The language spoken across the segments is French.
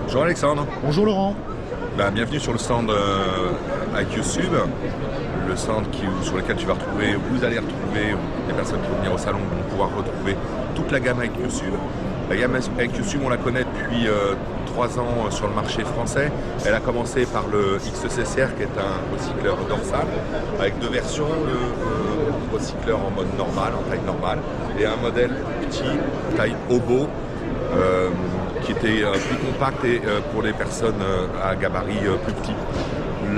Bonjour Alexandre. Bonjour Laurent. Bienvenue sur le stand IQ Sub, le stand sur lequel tu vas retrouver, vous allez retrouver, les personnes qui vont venir au salon vont pouvoir retrouver toute la gamme IQ Sub. La gamme IQ Sub, on la connaît depuis 3 ans sur le marché français. Elle a commencé par le XCCR qui est un recycleur dorsal avec 2 versions, le recycleur en mode normal, en taille normale, et un modèle petit, taille hobo, qui était plus compact et pour les personnes à gabarit plus petit.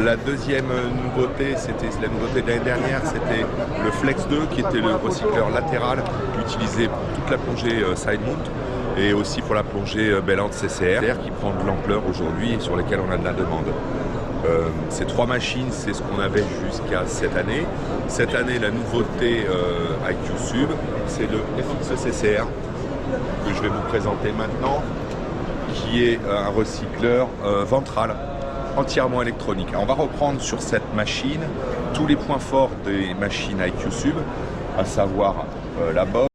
La deuxième nouveauté, c'était la nouveauté de l'année dernière, c'était le Flex 2 qui était le recycleur latéral utilisé pour toute la plongée side mount et aussi pour la plongée Bellante CCR qui prend de l'ampleur aujourd'hui et sur lesquelles on a de la demande. Ces 3 machines, c'est ce qu'on avait jusqu'à cette année. Cette année, la nouveauté IQ Sub, c'est le FXCCR que je vais vous présenter maintenant, qui est un recycleur ventral entièrement électronique. Alors on va reprendre sur cette machine tous les points forts des machines IQ Sub, à savoir la bob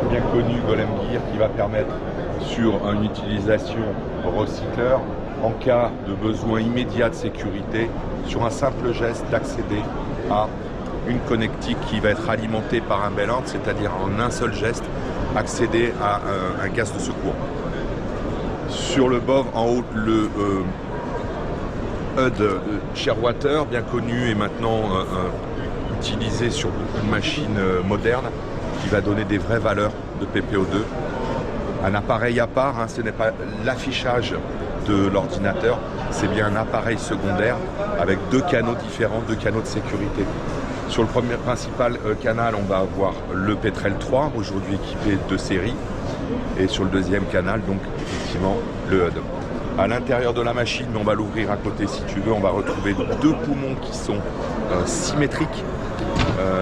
bien connue Golem Gear qui va permettre sur une utilisation recycleur en cas de besoin immédiat de sécurité, sur un simple geste d'accéder à une connectique qui va être alimentée par un Bellante, c'est-à-dire en un seul geste accéder à un gaz de secours. Sur le BOV, en haut, le HUD Shearwater, bien connu et maintenant utilisé sur beaucoup de machines modernes, qui va donner des vraies valeurs de PPO2. Un appareil à part, ce n'est pas l'affichage de l'ordinateur, c'est bien un appareil secondaire avec 2 canaux différents, 2 canaux de sécurité. Sur le premier principal canal, on va avoir le Petrel 3, aujourd'hui équipé de série. Et sur le deuxième canal, donc effectivement, le HUD. À l'intérieur de la machine, on va l'ouvrir à côté si tu veux, on va retrouver 2 poumons qui sont symétriques.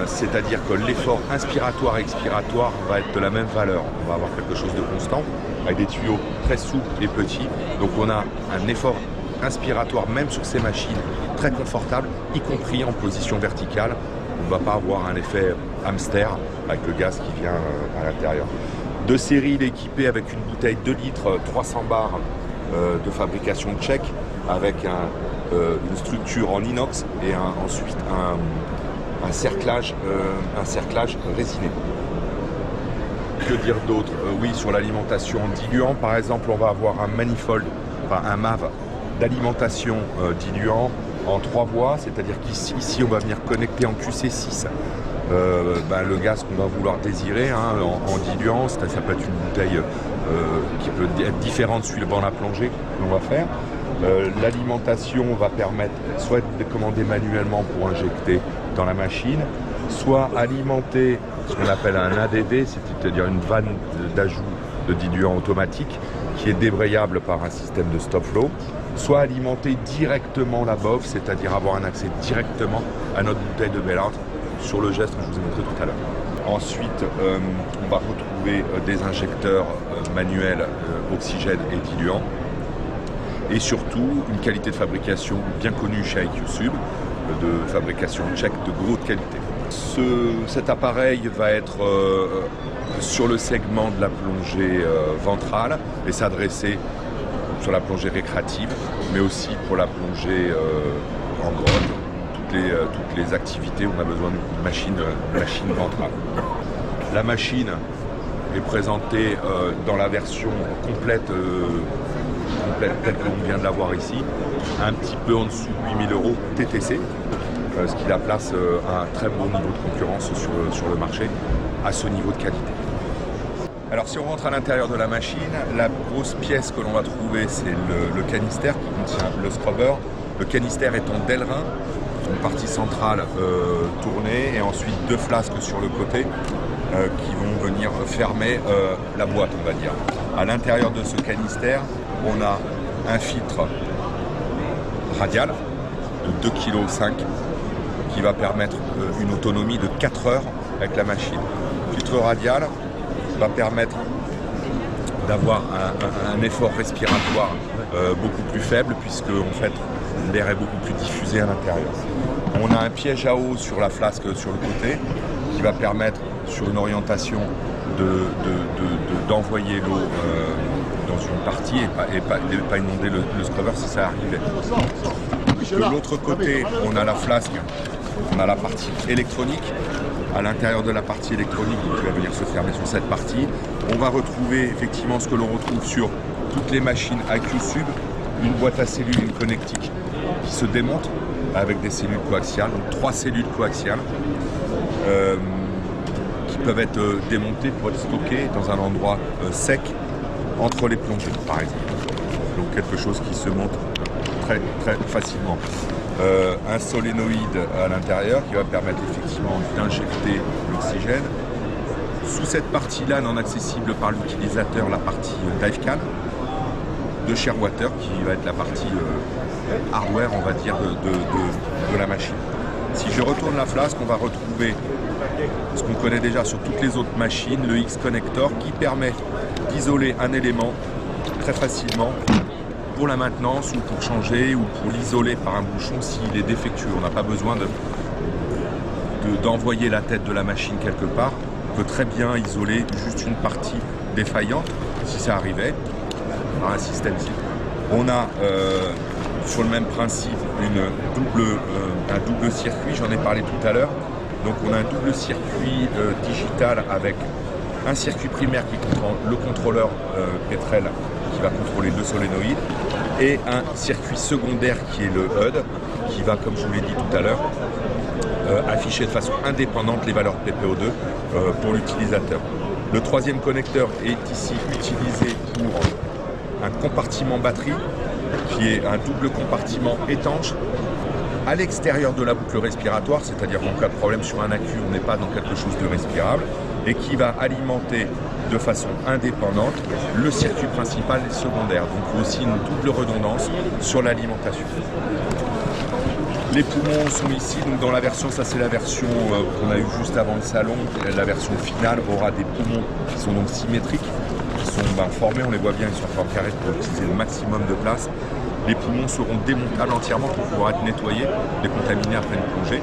C'est-à-dire que l'effort inspiratoire et expiratoire va être de la même valeur. On va avoir quelque chose de constant, avec des tuyaux très souples et petits. Donc on a un effort inspiratoire, même sur ces machines, très confortable, y compris en position verticale. On ne va pas avoir un effet hamster avec le gaz qui vient à l'intérieur. De série, il est équipé avec une bouteille 2 litres, 300 bars de fabrication tchèque, avec une structure en inox et ensuite un cerclage résiné. Que dire d'autre? Oui, sur l'alimentation diluant, par exemple, on va avoir un manifold, enfin un MAV d'alimentation diluant en 3 voies, c'est-à-dire qu'ici on va venir connecter en QC6 le gaz qu'on va vouloir désirer en diluant. Ça peut être une bouteille qui peut être différente suivant la plongée qu'on va faire. L'alimentation va permettre soit de commander manuellement pour injecter dans la machine, soit alimenter ce qu'on appelle un ADV, c'est-à-dire une vanne d'ajout de diluant automatique qui est débrayable par un système de stop flow, soit alimenter directement la BOV, c'est-à-dire avoir un accès directement à notre bouteille de Bellante sur le geste que je vous ai montré tout à l'heure. Ensuite, on va retrouver des injecteurs manuels oxygène et diluant, et surtout une qualité de fabrication bien connue chez IQ Sub, de fabrication tchèque de haute qualité. Cet appareil va être sur le segment de la plongée ventrale et s'adresser sur la plongée récréative, mais aussi pour la plongée en grotte, toutes les activités où on a besoin d'une machine ventrale. La machine est présentée dans la version complète telle qu'on vient de la voir ici, un petit peu en dessous de 8 000 € TTC, ce qui la place à un très bon niveau de concurrence sur le marché, à ce niveau de qualité. Alors si on rentre à l'intérieur de la machine, la grosse pièce que l'on va trouver, c'est le canister qui contient le scrubber. Le canister est en DELRIN, une partie centrale tournée, et ensuite 2 flasques sur le côté qui vont venir fermer la boîte, on va dire. À l'intérieur de ce canister, on a un filtre radial de 2,5 kg qui va permettre une autonomie de 4 heures avec la machine. Le filtre radial va permettre d'avoir un effort respiratoire beaucoup plus faible, puisque en fait l'air est beaucoup plus diffusé à l'intérieur. On a un piège à eau sur la flasque sur le côté qui va permettre sur une orientation d'envoyer l'eau dans une partie et pas inonder le scrubber si ça arrivait. De l'autre côté, on a la flasque, on a la partie électronique. À l'intérieur de la partie électronique, qui va venir se fermer sur cette partie, on va retrouver effectivement ce que l'on retrouve sur toutes les machines AQ-Sub, une boîte à cellules, une connectique qui se démonte avec des cellules coaxiales, donc 3 cellules coaxiales qui peuvent être démontées pour être stockées dans un endroit sec entre les plongées, par exemple. Donc quelque chose qui se monte très facilement. Un solénoïde à l'intérieur qui va permettre effectivement d'injecter l'oxygène. Sous cette partie-là, non accessible par l'utilisateur, la partie dive can de Shearwater qui va être la partie hardware, on va dire, de la machine. Si je retourne la flasque, on va retrouver ce qu'on connaît déjà sur toutes les autres machines, le X-Connector qui permet d'isoler un élément très facilement pour la maintenance ou pour changer ou pour l'isoler par un bouchon s'il est défectueux. On n'a pas besoin d'envoyer la tête de la machine quelque part. On peut très bien isoler juste une partie défaillante si ça arrivait par un système type. On a sur le même principe un double circuit, j'en ai parlé tout à l'heure. Donc on a un double circuit digital avec un circuit primaire qui contrôle le contrôleur Petrel qui va contrôler le solénoïde et un circuit secondaire qui est le HUD qui va, comme je vous l'ai dit tout à l'heure, afficher de façon indépendante les valeurs PPO2 pour l'utilisateur. Le troisième connecteur est ici utilisé pour un compartiment batterie qui est un double compartiment étanche à l'extérieur de la boucle respiratoire, c'est-à-dire qu'en cas de problème sur un accu, on n'est pas dans quelque chose de respirable, et qui va alimenter de façon indépendante le circuit principal et secondaire. Donc aussi une double redondance sur l'alimentation. Les poumons sont ici, donc dans la version, ça c'est la version qu'on a eue juste avant le salon. La version finale aura des poumons qui sont donc symétriques, qui sont formés, on les voit bien, ils sont en forme carrée pour utiliser le maximum de place. Les poumons seront démontables entièrement pour pouvoir être nettoyés, décontaminés après une plongée.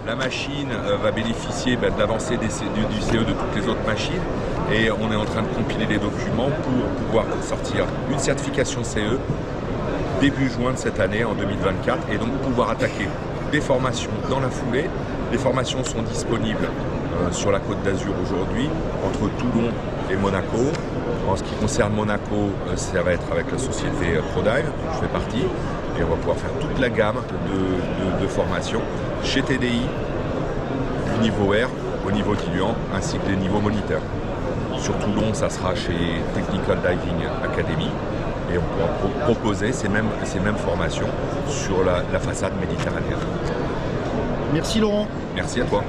La machine va bénéficier de l'avancée du CE de toutes les autres machines et on est en train de compiler les documents pour pouvoir sortir une certification CE début juin de cette année, en 2024, et donc pouvoir attaquer des formations dans la foulée. Les formations sont disponibles sur la Côte d'Azur aujourd'hui, entre Toulon et Monaco. En ce qui concerne Monaco, ça va être avec la société ProDive, dont je fais partie, et on va pouvoir faire toute la gamme de formations chez TDI, du niveau R au niveau diluant, ainsi que des niveaux moniteurs. Sur Toulon, ça sera chez Technical Diving Academy, et on pourra proposer ces mêmes formations sur la façade méditerranéenne. Merci Laurent. Merci à toi.